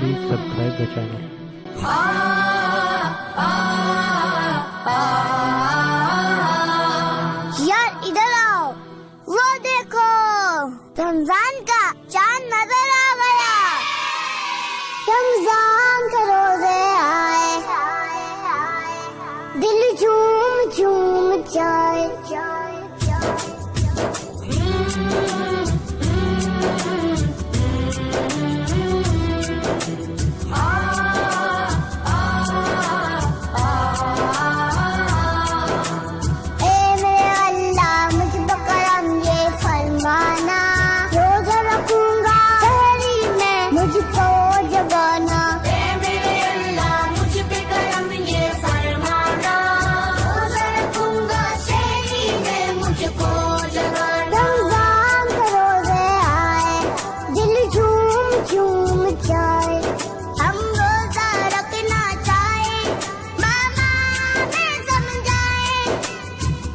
Please subscribe the channel. यार इधर आओ, वो देखो रमजान का चांद नजर आ गया। रमजान के रोजे आए, दिल झूम झूम जाए।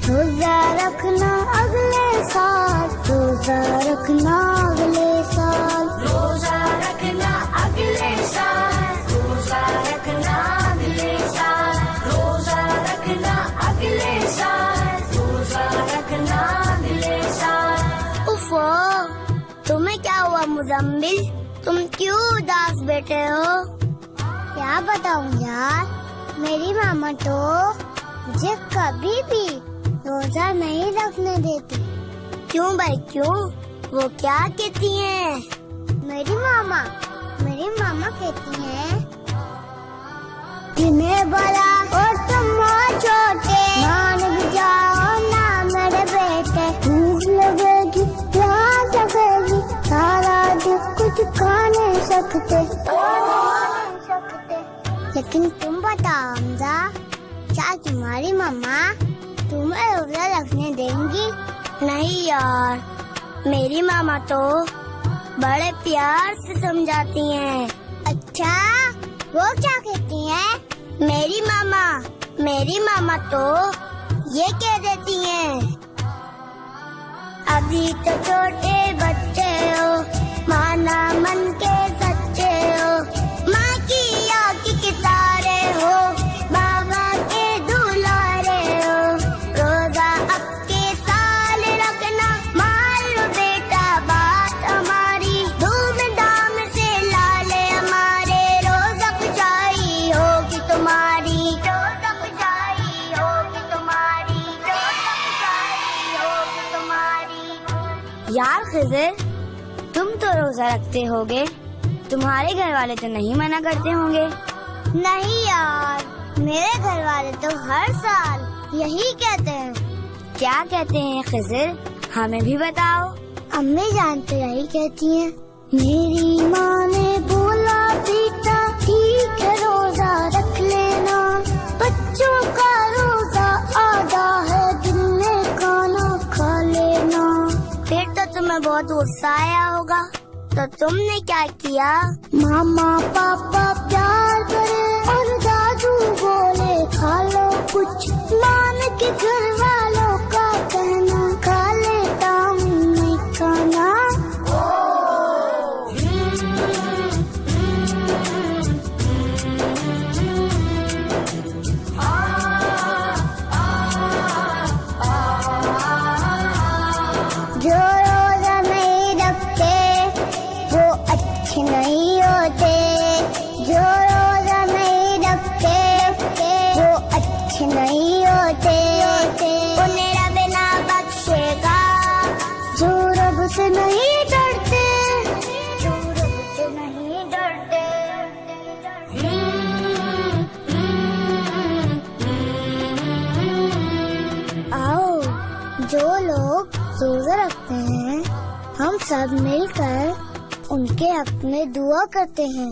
रोजा रखना अगले साल, रोजा रखना अगले साल, रोजा रखना अगले साल, रोजा रखना अगले साल, रोजा रखना अगले साल, रोजा रखना अगले साल। उफ़ो, तुम्हें क्या हुआ मुज़म्मिल? तुम क्यों उदास बैठे हो? क्या बताऊं यार, मेरी मामा तो मुझे कभी भी रोजा नहीं रखने देती। क्यों भाई क्यों? वो क्या कहती हैं? मेरी मामा कहती हैं, जिन्हें बड़ा और तुम हो छोटे, मान भी जाओ ना मेरे बेटे। भूख लगेगी, प्यास लगेगी, सारा दिन कुछ खा नहीं सकते। लेकिन तुम बताओ हमजा, क्या तुम्हारी मम्मा तुम्हें रोजा रखने देंगी? नहीं यार, मेरी मामा तो बड़े प्यार से समझाती हैं। अच्छा, वो क्या कहती हैं? मेरी मामा तो ये कह देती हैं, अभी तो छोटे बच्चे हो, माना मन के सच्चे हो, माँ की आँख के तारे हो, बाबा के दुलारे हो। रोजा अब के साल रखना, मान लो बेटा बात हमारी, धूमधाम से लाले हमारे। रोजा खुशाई होगी तुम्हारी, रोजा खुशाई होगी तुम्हारी, रोजा खुशाई होगी तुम्हारी। यार खिज़र, तुम तो रोजा रखते होगे, तुम्हारे घर वाले तो नहीं मना करते होंगे? नहीं यार, मेरे घर वाले तो हर साल यही कहते हैं। क्या कहते हैं खिज़र? हमें भी बताओ। अम्मी जान तो यही कहती हैं, मेरी माँ ने बोला बेटा ठीक है रोजा रख लेना, बच्चों का रोजा आधा है, दिन में खाना खा लेना। फिर तो तुम्हें बहुत गुस्सा आया होगा, तो तुमने क्या किया? मामा पापा प्यार करे और दादू बोले खा लो कुछ, मान के घर वालों का कहना, खा लेता हूँ मैं खाना। जो रोजा नहीं रखते वो अच्छे नहीं होते, जो रोजा नहीं रखते वो अच्छे नहीं होते। उन्हें रब ना बख्शेगा जो रब से नहीं डरते, जो रब से नहीं डरते। आओ, जो लोग रोजा रखते हैं, हम सब मिलकर उनके हक में दुआ करते हैं।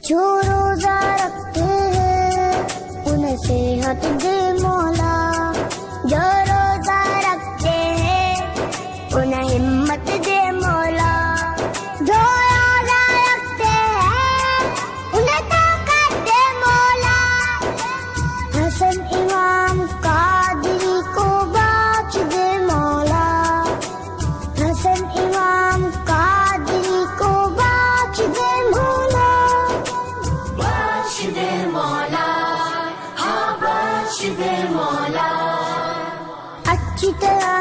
जो रोजा रखते हैं उन्हें सेहत दे मौला, जो रोजा रखते हैं उन्हें हिम्मत दे मौला, जो रोजा रखते हैं उन्हें ताकत दे मौला। हसन इमाम कादरी को बख्श दे मौला, हसन इमाम कादरी को बख्श दे मौला। आते